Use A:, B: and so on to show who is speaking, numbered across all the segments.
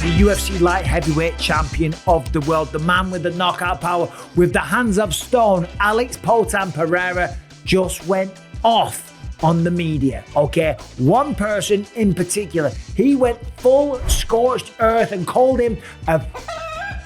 A: the UFC light heavyweight champion of the world, the man with the knockout power, with the hands of stone, Alex Poatan Pereira, just went off on the media, okay? One person in particular, he went full scorched earth and called him a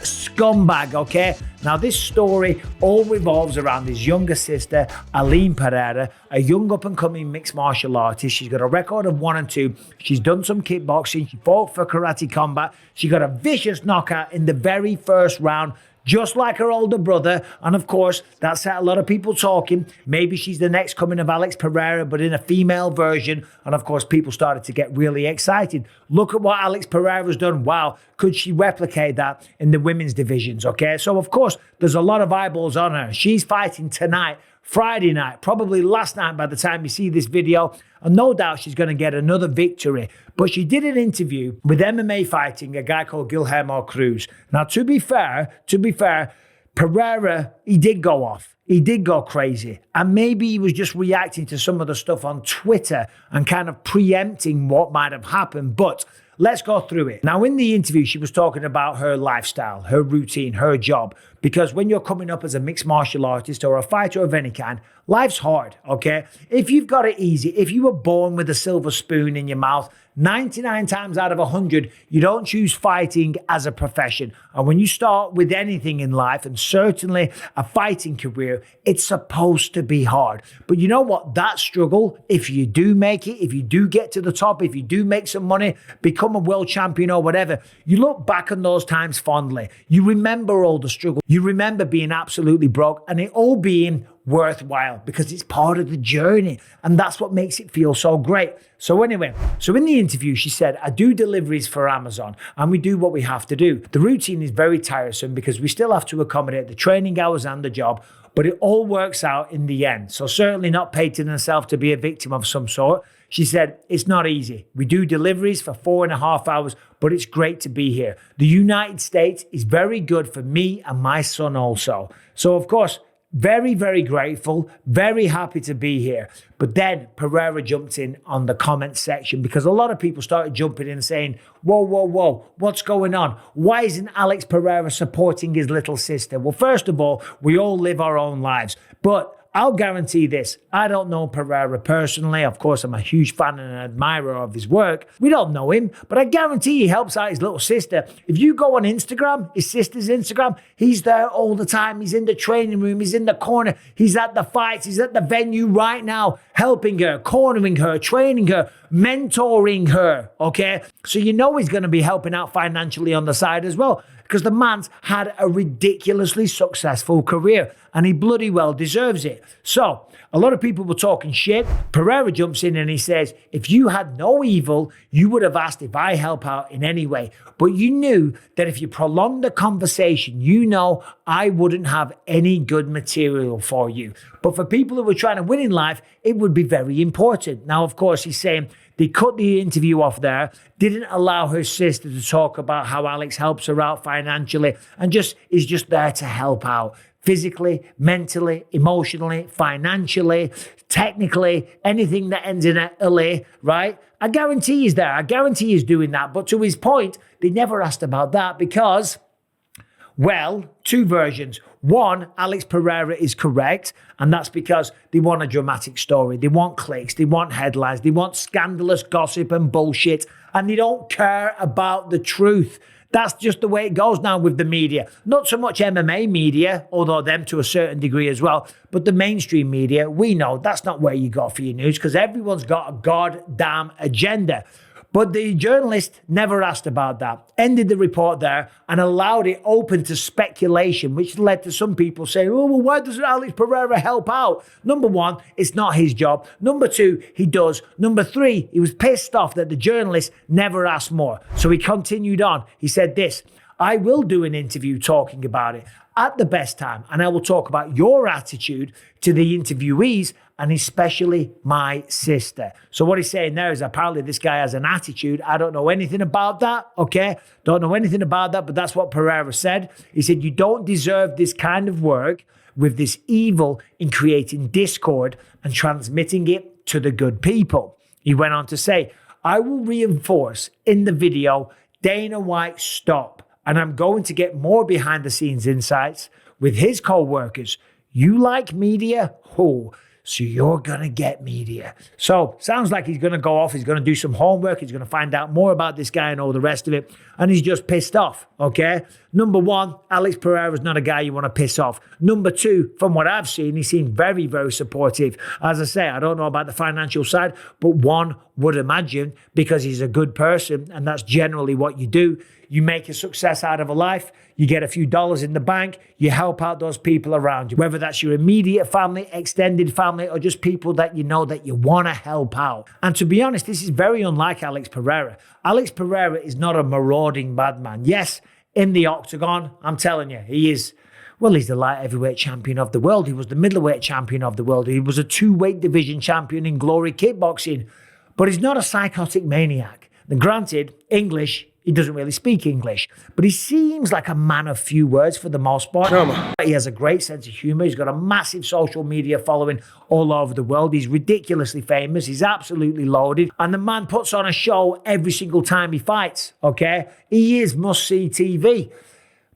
A: scumbag, okay? Now, this story all revolves around his younger sister, Aline Pereira, a young up-and-coming mixed martial artist. She's got a record of 1-2. She's done some kickboxing. She fought for karate combat. She got a vicious knockout in the very first round, just like her older brother. And of course, that set a lot of people talking. Maybe she's the next coming of Alex Pereira, but in a female version. And of course, people started to get really excited. Look at what Alex Pereira's done. Wow, could she replicate that in the women's divisions? Okay, so of course, there's a lot of eyeballs on her. She's fighting tonight, Friday night, probably last night by the time you see this video. And no doubt she's going to get another victory. But she did an interview with MMA Fighting, a guy called Guillermo Cruz. Now, to be fair, Pereira, he did go off. He did go crazy. And maybe he was just reacting to some of the stuff on Twitter and kind of preempting what might have happened. But let's go through it. Now, in the interview, she was talking about her lifestyle, her routine, her job. Because when you're coming up as a mixed martial artist or a fighter of any kind, life's hard, okay? If you've got it easy, if you were born with a silver spoon in your mouth, 99 times out of 100, you don't choose fighting as a profession. And when you start with anything in life, and certainly a fighting career, it's supposed to be hard. But you know what? That struggle, if you do make it, if you do get to the top, if you do make some money, become a world champion or whatever, you look back on those times fondly. You remember all the struggle. You remember being absolutely broke and it all being worthwhile because it's part of the journey. And that's what makes it feel so great. So anyway, in the interview, she said, I do deliveries for Amazon and we do what we have to do. The routine is very tiresome because we still have to accommodate the training hours and the job, but it all works out in the end. So certainly not painting herself to be a victim of some sort. She said, it's not easy. We do deliveries for 4.5 hours, but it's great to be here. The United States is very good for me and my son also. So of course, very, very grateful, very happy to be here. But then Pereira jumped in on the comment section because a lot of people started jumping in and saying, whoa, what's going on? Why isn't Alex Pereira supporting his little sister? Well, first of all, we all live our own lives, but I'll guarantee this. I don't know Pereira personally. Of course, I'm a huge fan and an admirer of his work. We don't know him, but I guarantee he helps out his little sister. If you go on Instagram, his sister's Instagram, he's there all the time. He's in the training room. He's in the corner. He's at the fights. He's at the venue right now, helping her, cornering her, training her, mentoring her, okay? So you know he's going to be helping out financially on the side as well, because the man's had a ridiculously successful career and he bloody well deserves it. So a lot of people were talking shit. Pereira jumps in and he says, if you had no evil, you would have asked if I help out in any way. But you knew that if you prolonged the conversation, you know I wouldn't have any good material for you. But for people who were trying to win in life, it would be very important. Now, of course, he's saying they cut the interview off there, didn't allow her sister to talk about how Alex helps her out financially and is just there to help out. Physically, mentally, emotionally, financially, technically, anything that ends in a LA, right? I guarantee he's there. I guarantee he's doing that. But to his point, they never asked about that because, well, two versions. One, Alex Pereira is correct, and that's because they want a dramatic story. They want clicks, they want headlines, they want scandalous gossip and bullshit, and they don't care about the truth. That's just the way it goes now with the media. Not so much MMA media, although them to a certain degree as well, but the mainstream media, we know that's not where you go for your news because everyone's got a goddamn agenda. But the journalist never asked about that, ended the report there and allowed it open to speculation, which led to some people saying, oh, well, why doesn't Alex Pereira help out? Number one, it's not his job. Number two, he does. Number three, he was pissed off that the journalist never asked more. So he continued on. He said this, I will do an interview talking about it at the best time, and I will talk about your attitude to the interviewees and especially my sister. So what he's saying there is apparently this guy has an attitude. I don't know anything about that, okay? Don't know anything about that, but that's what Pereira said. He said, you don't deserve this kind of work with this evil in creating discord and transmitting it to the good people. He went on to say, I will reinforce in the video Dana White, stop. And I'm going to get more behind the scenes insights with his co-workers. You like media? Oh, so you're going to get media. So sounds like he's going to go off. He's going to do some homework. He's going to find out more about this guy and all the rest of it. And he's just pissed off, okay? Number one, Alex Pereira is not a guy you want to piss off. Number two, from what I've seen, he seemed very, very supportive. As I say, I don't know about the financial side, but one would imagine because he's a good person, and that's generally what you do. You make a success out of a life, you get a few dollars in the bank, you help out those people around you, whether that's your immediate family, extended family, or just people that you know that you want to help out. And to be honest, this is very unlike Alex Pereira. Alex Pereira is not a marauding madman. Yes, in the octagon, I'm telling you, he is, well, he's the light heavyweight champion of the world. He was the middleweight champion of the world. He was a 2-weight division champion in Glory Kickboxing. But he's not a psychotic maniac. And granted, English, he doesn't really speak English, but he seems like a man of few words for the most part. He has a great sense of humor. He's got a massive social media following all over the world. He's ridiculously famous. He's absolutely loaded. And the man puts on a show every single time he fights, okay? He is must-see TV.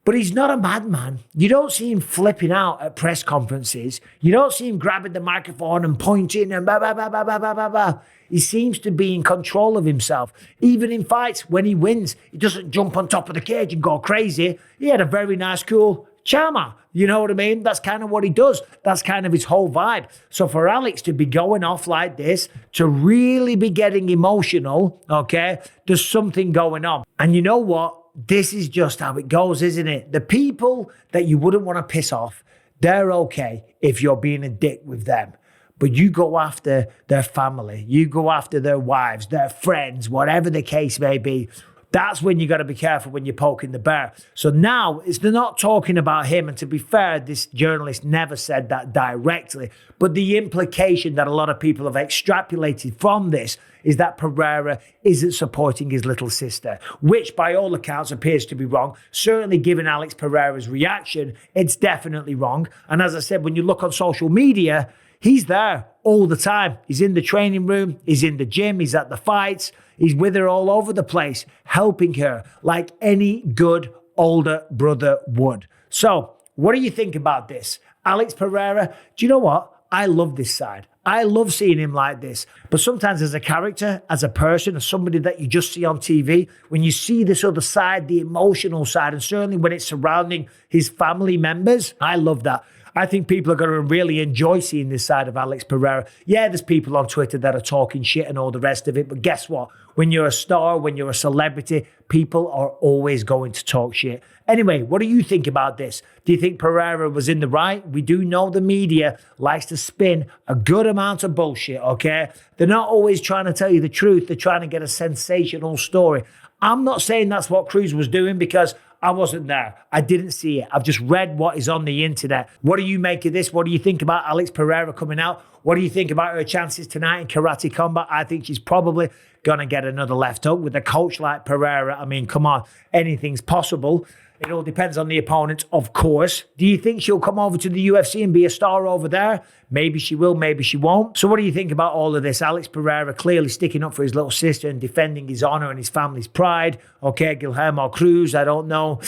A: But he's not a madman. You don't see him flipping out at press conferences. You don't see him grabbing the microphone and pointing and blah, blah, blah, blah, blah, blah, blah, blah. He seems to be in control of himself. Even in fights, when he wins, he doesn't jump on top of the cage and go crazy. He had a very nice, cool charmer. You know what I mean? That's kind of what he does. That's kind of his whole vibe. So for Alex to be going off like this, to really be getting emotional, okay, there's something going on. And you know what? This is just how it goes, isn't it? The people that you wouldn't want to piss off, they're okay if you're being a dick with them. But you go after their family, you go after their wives, their friends, whatever the case may be. That's when you got to be careful when you're poking the bear. So now they're not talking about him. And to be fair, this journalist never said that directly. But the implication that a lot of people have extrapolated from this is that Pereira isn't supporting his little sister, which by all accounts appears to be wrong. Certainly given Alex Pereira's reaction, it's definitely wrong. And as I said, when you look on social media, he's there all the time. He's in the training room, he's in the gym, he's at the fights, he's with her all over the place, helping her like any good older brother would. So, what do you think about this? Alex Pereira, do you know what? I love this side. I love seeing him like this. But sometimes as a character, as a person, as somebody that you just see on TV, when you see this other side, the emotional side, and certainly when it's surrounding his family members, I love that. I think people are going to really enjoy seeing this side of Alex Pereira. Yeah, there's people on Twitter that are talking shit and all the rest of it, but guess what? When you're a star, when you're a celebrity, people are always going to talk shit. Anyway, what do you think about this? Do you think Pereira was in the right? We do know the media likes to spin a good amount of bullshit, okay? They're not always trying to tell you the truth. They're trying to get a sensational story. I'm not saying that's what Cruz was doing because I wasn't there. I didn't see it. I've just read what is on the internet. What do you make of this? What do you think about Alex Pereira coming out? What do you think about her chances tonight in karate combat? I think she's probably going to get another left hook with a coach like Pereira. I mean, come on, anything's possible. It all depends on the opponent, of course. Do you think she'll come over to the UFC and be a star over there? Maybe she will, maybe she won't. So what do you think about all of this? Alex Pereira clearly sticking up for his little sister and defending his honor and his family's pride. Okay, Guillermo Cruz, I don't know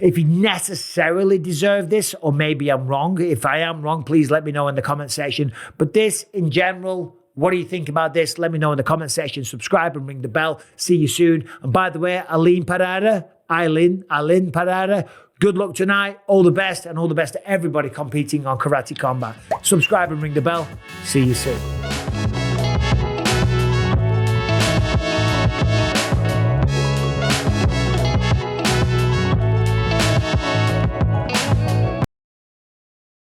A: if he necessarily deserved this, or maybe I'm wrong. If I am wrong, please let me know in the comment section. But this, in general, what do you think about this? Let me know in the comment section. Subscribe and ring the bell. See you soon. And by the way, Eileen Pereira, good luck tonight. All the best, and all the best to everybody competing on karate combat. Subscribe and ring the bell. See you soon.